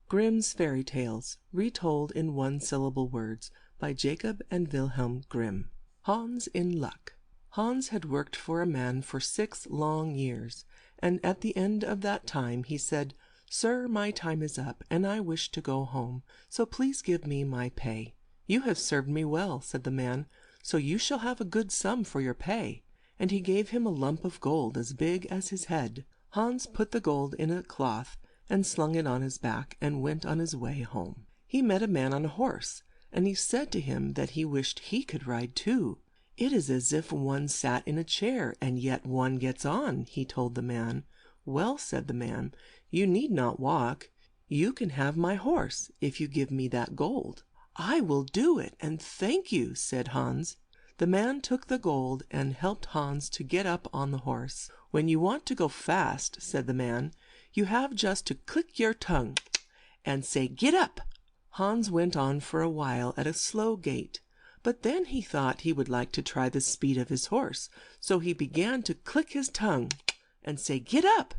Grimm's Fairy Tales, retold in one-syllable words by Jacob and Wilhelm Grimm. Hans in Luck. Hans had worked for a man for 6 long years, and at the end of that time he said, "Sir, my time is up, and I wish to go home, so please give me my pay." "You have served me well," said the man, "so you shall have a good sum for your pay." And he gave him a lump of gold as big as his head. Hans put the gold in a cloth and slung it on his back, and went on his way home. He met a man on a horse, and he said to him that he wished he could ride too. "It is as if one sat in a chair, and yet one gets on," he told the man. "Well," said the man, "you need not walk. You can have my horse if you give me that gold." "I will do it, and thank you," said Hans. The man took the gold and helped Hans to get up on the horse. "When you want to go fast," said the man, "you have just to click your tongue and say, 'Get up.'" Hans went on for a while at a slow gait, but then he thought he would like to try the speed of his horse, so he began to click his tongue and say, "Get up."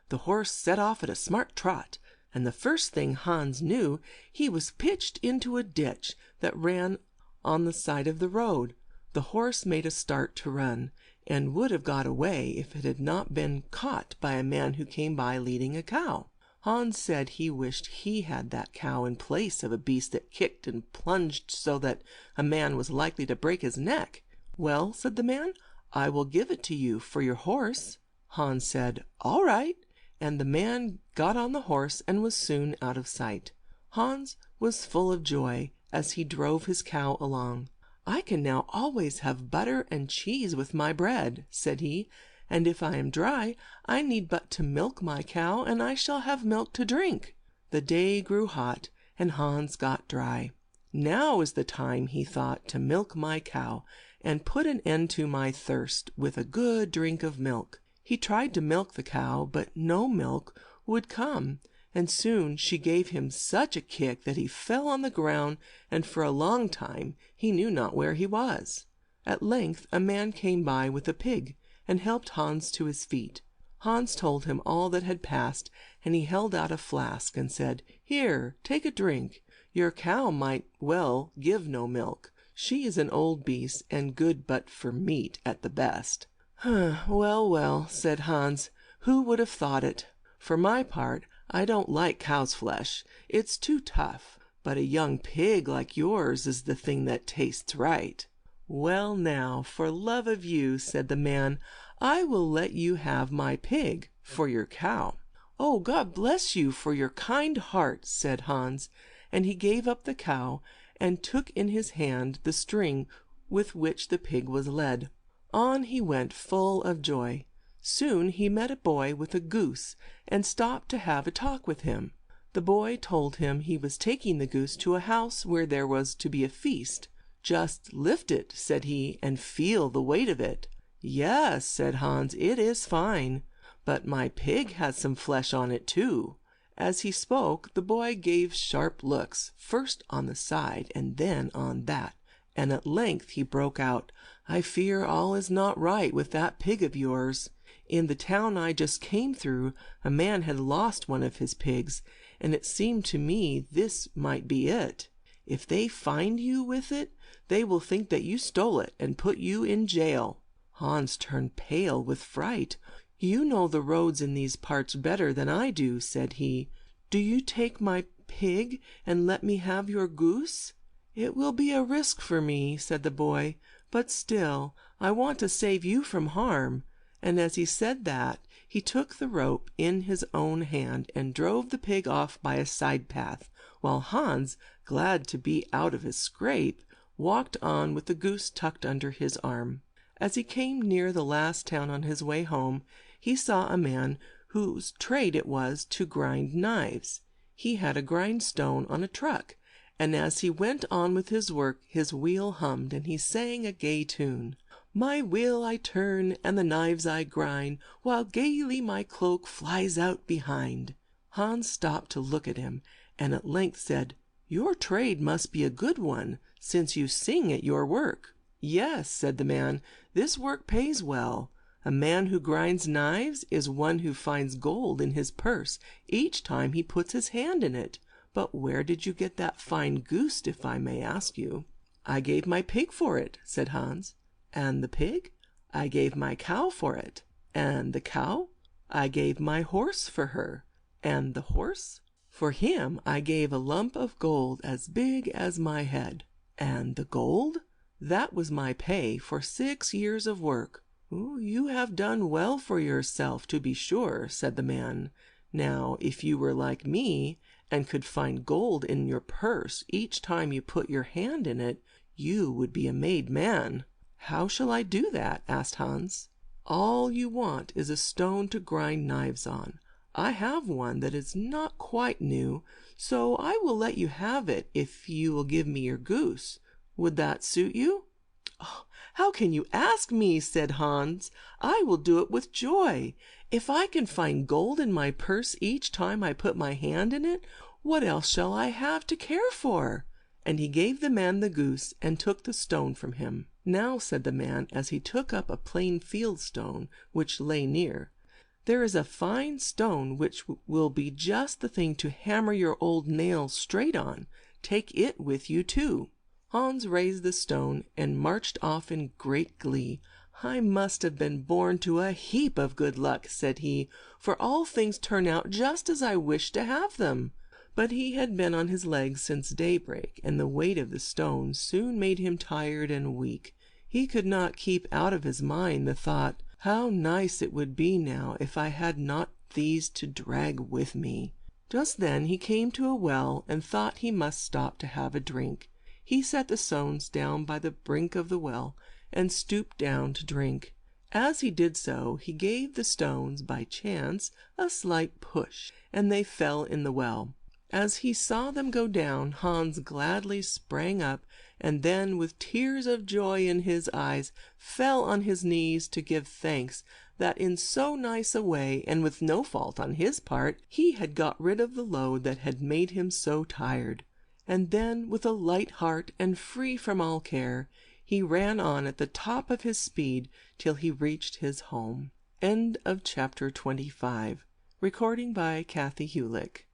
The horse set off at a smart trot, and the first thing Hans knew, he was pitched into a ditch that ran on the side of the road. The horse made a start to run, and would have got away if it had not been caught by a man who came by leading a cow. Hans said he wished he had that cow in place of a beast that kicked and plunged so that a man was likely to break his neck. "Well," said the man, "I will give it to you for your horse." Hans said, "All right," and the man got on the horse and was soon out of sight. Hans was full of joy as he drove his cow along. "I can now always have butter and cheese with my bread," said he, "and if I am dry, I need but to milk my cow, and I shall have milk to drink." The day grew hot, and Hans got dry. "Now is the time," he thought, "to milk my cow, and put an end to my thirst with a good drink of milk." He tried to milk the cow, but no milk would come, and soon she gave him such a kick that he fell on the ground, and for a long time he knew not where he was. At length a man came by with a pig, and helped Hans to his feet. Hans told him all that had passed, and he held out a flask and said, "Here, take a drink. Your cow might well give no milk. She is an old beast, and good but for meat at the best." "Well, well," said Hans, "who would have thought it? For my part, I don't like cow's flesh. It's too tough. But a young pig like yours is the thing that tastes right." "Well, now, for love of you," said the man, "I will let you have my pig for your cow." "Oh, God bless you for your kind heart," said Hans, and he gave up the cow and took in his hand the string with which the pig was led. On he went full of joy. Soon he met a boy with a goose, and stopped to have a talk with him. The boy told him he was taking the goose to a house where there was to be a feast. "Just lift it," said he, "and feel the weight of it." "Yes," said Hans, "it is fine, but my pig has some flesh on it too." As he spoke, the boy gave sharp looks, first on the side and then on that, and at length he broke out, "I fear all is not right with that pig of yours. In the town I just came through, a man had lost one of his pigs, and it seemed to me this might be it. If they find you with it, they will think that you stole it, and put you in jail." Hans turned pale with fright. "You know the roads in these parts better than I do," said he. "Do you take my pig, and let me have your goose?" "It will be a risk for me," said the boy, "but still, I want to save you from harm." And as he said that, he took the rope in his own hand and drove the pig off by a side path, while Hans, glad to be out of his scrape, walked on with the goose tucked under his arm. As he came near the last town on his way home, he saw a man whose trade it was to grind knives. He had a grindstone on a truck, and as he went on with his work, his wheel hummed, and he sang a gay tune. "My wheel I turn, and the knives I grind, while gaily my cloak flies out behind." Hans stopped to look at him, and at length said, "Your trade must be a good one, since you sing at your work." "Yes," said the man, "this work pays well. A man who grinds knives is one who finds gold in his purse each time he puts his hand in it. "But where did you get that fine goose, if I may ask you?" "I gave my pig for it," said Hans. "And the pig?" "I gave my cow for it." "And the cow?" "I gave my horse for her." "And the horse?" "For him I gave a lump of gold as big as my head." "And the gold?" "That was my pay for 6 years of work." "You have done well for yourself, to be sure," said the man. "Now, if you were like me, and could find gold in your purse each time you put your hand in it, you would be a made man." "How shall I do that?" asked Hans. "All you want is a stone to grind knives on. I have one that is not quite new, so I will let you have it if you will give me your goose. Would that suit you?" "Oh, how can you ask me?" said Hans. "I will do it with joy. If I can find gold in my purse each time I put my hand in it, what else shall I have to care for?" And he gave the man the goose and took the stone from him. "Now," said the man, as he took up a plain field stone which lay near, "there is a fine stone which will be just the thing to hammer your old nails straight on. Take it with you too." Hans raised the stone and marched off in great glee. "I must have been born to a heap of good luck," said he, "for all things turn out just as I wished to have them." But he had been on his legs since daybreak, and the weight of the stone soon made him tired and weak. He could not keep out of his mind the thought, "How nice it would be now if I had not these to drag with me." Just then he came to a well, and thought he must stop to have a drink. He set the stones down by the brink of the well, and stooped down to drink. As he did so, he gave the stones, by chance, a slight push, and they fell in the well. As he saw them go down, Hans gladly sprang up, and then, with tears of joy in his eyes, fell on his knees to give thanks that in so nice a way, and with no fault on his part, he had got rid of the load that had made him so tired. And then, with a light heart and free from all care, he ran on at the top of his speed till he reached his home. End of chapter 25. Recording by Kathy Hewlick.